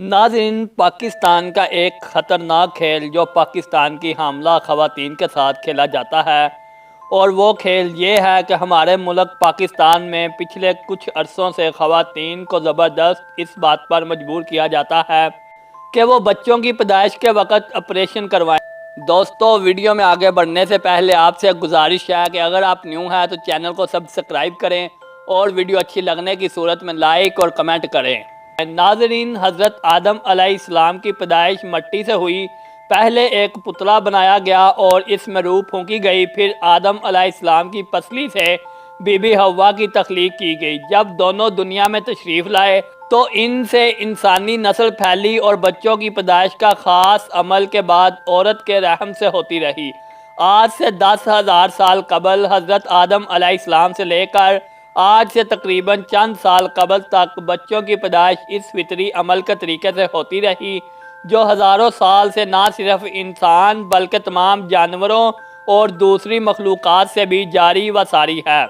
ناظرین، پاکستان کا ایک خطرناک کھیل جو پاکستان کی حاملہ خواتین کے ساتھ کھیلا جاتا ہے، اور وہ کھیل یہ ہے کہ ہمارے ملک پاکستان میں پچھلے کچھ عرصوں سے خواتین کو زبردست اس بات پر مجبور کیا جاتا ہے کہ وہ بچوں کی پیدائش کے وقت آپریشن کروائیں۔ دوستو، ویڈیو میں آگے بڑھنے سے پہلے آپ سے گزارش ہے کہ اگر آپ نیو ہیں تو چینل کو سبسکرائب کریں اور ویڈیو اچھی لگنے کی صورت میں لائک اور کمنٹ کریں۔ ناظرین، حضرت آدم علیہ السلام کی پیدائش مٹی سے ہوئی۔ پہلے ایک پتلا بنایا گیا اور اس میں روح پھونکی گئی، پھر آدم علیہ السلام کی پسلی سے بی بی حوا کی تخلیق کی گئی۔ جب دونوں دنیا میں تشریف لائے تو ان سے انسانی نسل پھیلی اور بچوں کی پیدائش کا خاص عمل کے بعد عورت کے رحم سے ہوتی رہی۔ آج سے 10,000 سال قبل حضرت آدم علیہ السلام سے لے کر آج سے تقریباً چند سال قبل تک بچوں کی پیدائش اس فطری عمل کے طریقے سے ہوتی رہی، جو ہزاروں سال سے نہ صرف انسان بلکہ تمام جانوروں اور دوسری مخلوقات سے بھی جاری و ساری ہے۔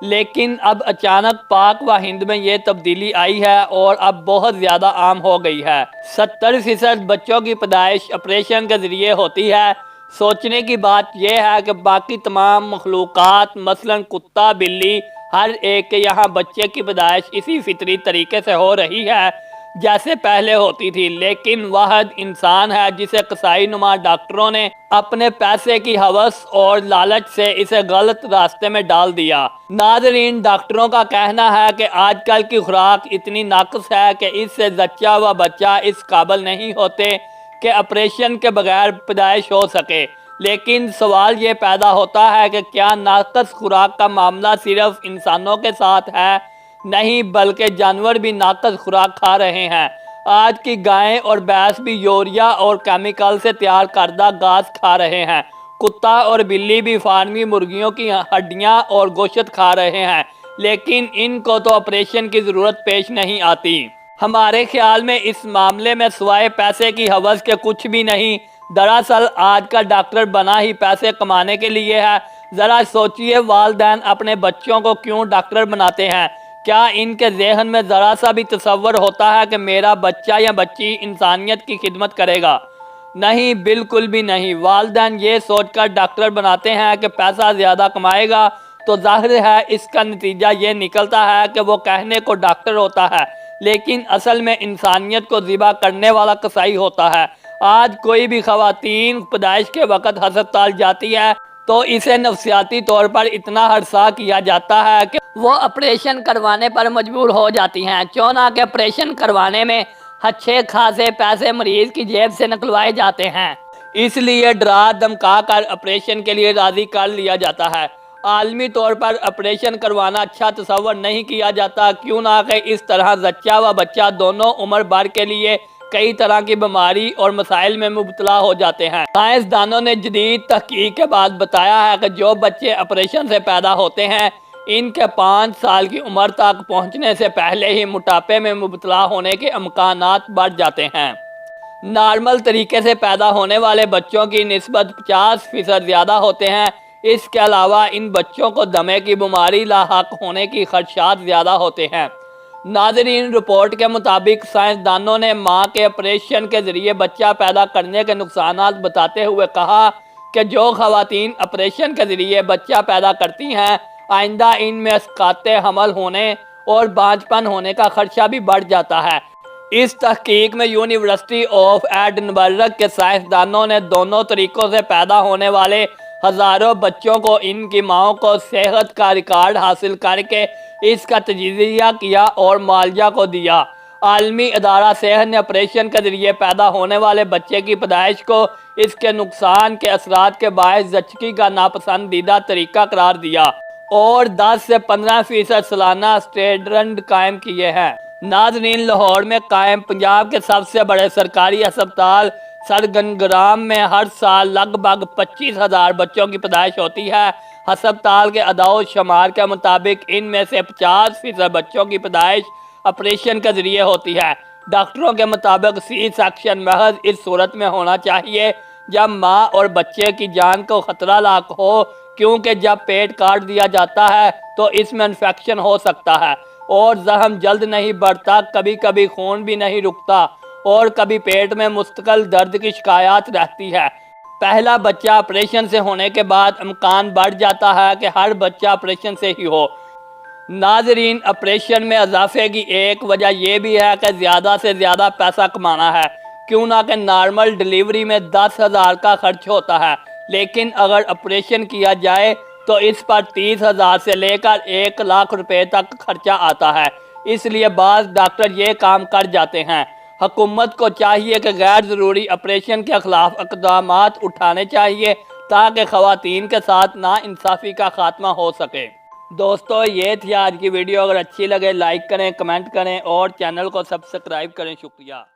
لیکن اب اچانک پاک و ہند میں یہ تبدیلی آئی ہے اور اب بہت زیادہ عام ہو گئی ہے۔ 70% بچوں کی پیدائش آپریشن کے ذریعے ہوتی ہے۔ سوچنے کی بات یہ ہے کہ باقی تمام مخلوقات مثلاً کتا، بلی، ہر ایک کے یہاں بچے کی پیدائش اسی فطری طریقے سے ہو رہی ہے جیسے پہلے ہوتی تھی، لیکن واحد انسان ہے جسے قصائی نما ڈاکٹروں نے اپنے پیسے کی ہوس اور لالچ سے اسے غلط راستے میں ڈال دیا۔ ناظرین، ڈاکٹروں کا کہنا ہے کہ آج کل کی خوراک اتنی ناقص ہے کہ اس سے زچہ و بچہ اس قابل نہیں ہوتے کہ آپریشن کے بغیر پیدائش ہو سکے۔ لیکن سوال یہ پیدا ہوتا ہے کہ کیا ناقص خوراک کا معاملہ صرف انسانوں کے ساتھ ہے؟ نہیں، بلکہ جانور بھی ناقص خوراک کھا رہے ہیں۔ آج کی گائیں اور بھینس بھی یوریا اور کیمیکل سے تیار کردہ گھاس کھا رہے ہیں۔ کتا اور بلی بھی فارمی مرغیوں کی ہڈیاں اور گوشت کھا رہے ہیں، لیکن ان کو تو آپریشن کی ضرورت پیش نہیں آتی۔ ہمارے خیال میں اس معاملے میں سوائے پیسے کی ہوس کے کچھ بھی نہیں۔ دراصل آج کا ڈاکٹر بنا ہی پیسے کمانے کے لیے ہے۔ ذرا سوچئے، والدین اپنے بچوں کو کیوں ڈاکٹر بناتے ہیں؟ کیا ان کے ذہن میں ذرا سا بھی تصور ہوتا ہے کہ میرا بچہ یا بچی انسانیت کی خدمت کرے گا؟ نہیں، بالکل بھی نہیں۔ والدین یہ سوچ کر ڈاکٹر بناتے ہیں کہ پیسہ زیادہ کمائے گا، تو ظاہر ہے اس کا نتیجہ یہ نکلتا ہے کہ وہ کہنے کو ڈاکٹر ہوتا ہے، لیکن اصل میں انسانیت کو ذبح کرنے والا قصائی ہوتا ہے۔ آج کوئی بھی خواتین پیدائش کے وقت ہسپتال جاتی ہے تو اسے نفسیاتی طور پر اتنا ہراساں کیا جاتا ہے کہ وہ آپریشن کروانے پر مجبور ہو جاتی ہیں، چونکہ آپریشن کروانے میں اچھے خاصے پیسے مریض کی جیب سے نکلوائے جاتے ہیں۔ اس لیے ڈرا دھمکا کر آپریشن کے لیے راضی کر لیا جاتا ہے۔ عالمی طور پر آپریشن کروانا اچھا تصور نہیں کیا جاتا، کیوں نہ کہ اس طرح زچہ و بچہ دونوں عمر بھر کے لیے کئی طرح کی بیماری اور مسائل میں مبتلا ہو جاتے ہیں۔ سائنسدانوں نے جدید تحقیق کے بعد بتایا ہے کہ جو بچے آپریشن سے پیدا ہوتے ہیں، ان کے 5 سال کی عمر تک پہنچنے سے پہلے ہی موٹاپے میں مبتلا ہونے کے امکانات بڑھ جاتے ہیں۔ نارمل طریقے سے پیدا ہونے والے بچوں کی نسبت 50% زیادہ ہوتے ہیں۔ اس کے علاوہ ان بچوں کو دمے کی بیماری لاحق ہونے کی خدشات زیادہ ہوتے ہیں۔ ناظرین، رپورٹ کے مطابق سائنسدانوں نے ماں کے آپریشن کے ذریعے بچہ پیدا کرنے کے نقصانات بتاتے ہوئے کہا کہ جو خواتین آپریشن کے ذریعے بچہ پیدا کرتی ہیں، آئندہ ان میں اسقاط حمل ہونے اور بانجھپن ہونے کا خدشہ بھی بڑھ جاتا ہے۔ اس تحقیق میں یونیورسٹی آف ایڈنبرگ کے سائنسدانوں نے دونوں طریقوں سے پیدا ہونے والے ہزاروں بچوں کو ان کی ماؤں کو صحت کا ریکارڈ حاصل کر کے اس کا تجزیہ کیا اور معالجہ کو دیا۔ عالمی ادارہ صحت نے آپریشن کے ذریعے پیدا ہونے والے بچے کی پیدائش کو اس کے نقصان کے اثرات کے باعث زچگی کا ناپسندیدہ طریقہ قرار دیا اور 10 سے 15% سالانہ اسٹینڈرڈ قائم کیے ہیں۔ ناظرین، لاہور میں قائم پنجاب کے سب سے بڑے سرکاری ہسپتال سرگنگرام میں ہر سال لگ بھگ 25,000 بچوں کی پیدائش ہوتی ہے۔ ہسپتال کے اعداد و شمار کے مطابق ان میں سے 50% بچوں کی پیدائش آپریشن کے ذریعے ہوتی ہے۔ ڈاکٹروں کے مطابق سی سیکشن محض اس صورت میں ہونا چاہیے جب ماں اور بچے کی جان کو خطرہ لاحق ہو، کیونکہ جب پیٹ کاٹ دیا جاتا ہے تو اس میں انفیکشن ہو سکتا ہے اور زخم جلد نہیں بڑھتا، کبھی کبھی خون بھی نہیں رکتا اور کبھی پیٹ میں مستقل درد کی شکایات رہتی ہے۔ پہلا بچہ آپریشن سے ہونے کے بعد امکان بڑھ جاتا ہے کہ ہر بچہ آپریشن سے ہی ہو۔ ناظرین، آپریشن میں اضافے کی ایک وجہ یہ بھی ہے کہ زیادہ سے زیادہ پیسہ کمانا ہے، کیوں نہ کہ نارمل ڈیلیوری میں 10,000 کا خرچ ہوتا ہے، لیکن اگر آپریشن کیا جائے تو اس پر 30,000 سے لے کر 1,00,000 روپے تک خرچہ آتا ہے۔ اس لیے بعض ڈاکٹر یہ کام کر جاتے ہیں۔ حکومت کو چاہیے کہ غیر ضروری آپریشن کے خلاف اقدامات اٹھانے چاہیے تاکہ خواتین کے ساتھ ناانصافی کا خاتمہ ہو سکے۔ دوستو، یہ تھی آج کی ویڈیو۔ اگر اچھی لگے لائک کریں، کمنٹ کریں اور چینل کو سبسکرائب کریں۔ شکریہ۔